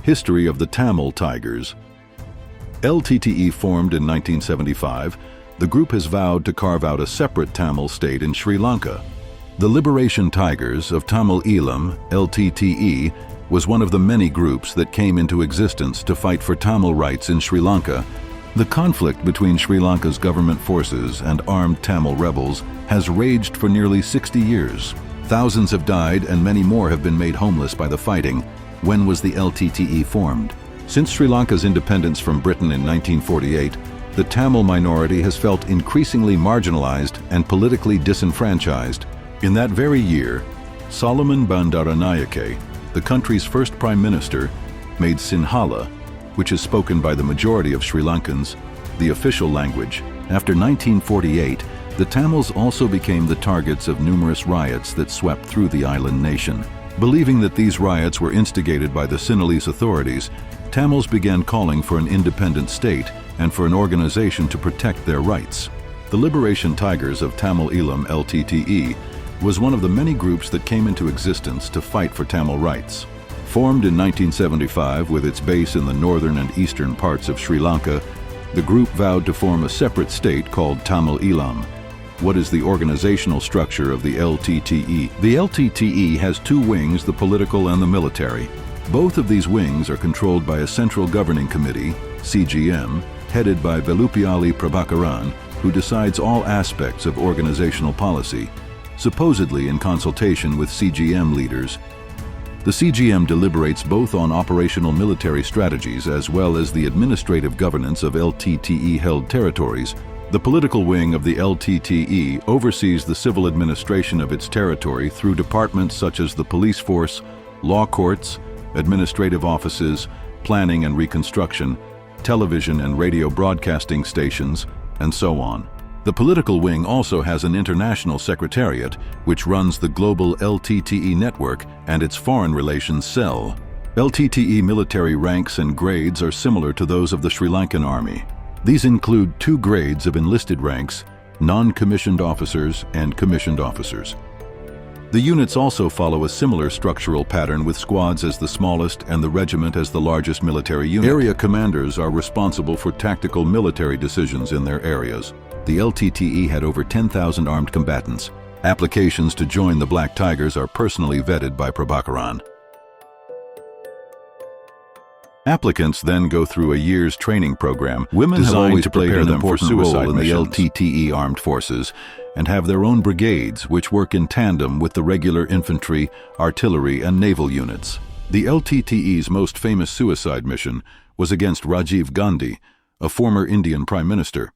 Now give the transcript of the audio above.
History of the Tamil Tigers. LTTE formed in 1975, the group has vowed to carve out a separate Tamil state in Sri Lanka. The Liberation Tigers of Tamil Eelam, LTTE, was one of the many groups that came into existence to fight for Tamil rights in Sri Lanka. The conflict between Sri Lanka's government forces and armed Tamil rebels has raged for nearly 60 years. Thousands have died and many more have been made homeless by the fighting. When was the LTTE formed? Since Sri Lanka's independence from Britain in 1948, the Tamil minority has felt increasingly marginalized and politically disenfranchised. In that very year, Solomon Bandaranaike, the country's first prime minister, made Sinhala, which is spoken by the majority of Sri Lankans, the official language. After 1948, the Tamils also became the targets of numerous riots that swept through the island nation. Believing that these riots were instigated by the Sinhalese authorities, Tamils began calling for an independent state and for an organization to protect their rights. The Liberation Tigers of Tamil Eelam LTTE was one of the many groups that came into existence to fight for Tamil rights. Formed in 1975 with its base in the northern and eastern parts of Sri Lanka, the group vowed to form a separate state called Tamil Eelam. What is the organizational structure of the LTTE? The LTTE has two wings, the political and the military. Both of these wings are controlled by a central governing committee, CGM, headed by Velupiali Prabhakaran, who decides all aspects of organizational policy, supposedly in consultation with CGM leaders. The CGM deliberates both on operational military strategies as well as the administrative governance of LTTE-held territories. The political wing of the LTTE oversees the civil administration of its territory through departments such as the police force, law courts, administrative offices, planning and reconstruction, television and radio broadcasting stations, and so on. The political wing also has an international secretariat, which runs the global LTTE network and its foreign relations cell. LTTE military ranks and grades are similar to those of the Sri Lankan Army. These include two grades of enlisted ranks, non-commissioned officers and commissioned officers. The units also follow a similar structural pattern with squads as the smallest and the regiment as the largest military unit. Area commanders are responsible for tactical military decisions in their areas. The LTTE had over 10,000 armed combatants. Applications to join the Black Tigers are personally vetted by Prabhakaran. Applicants then go through a year's training program designed to prepare them for suicide in the LTTE armed forces and have their own brigades which work in tandem with the regular infantry, artillery, and naval units. The LTTE's most famous suicide mission was against Rajiv Gandhi, a former Indian prime minister.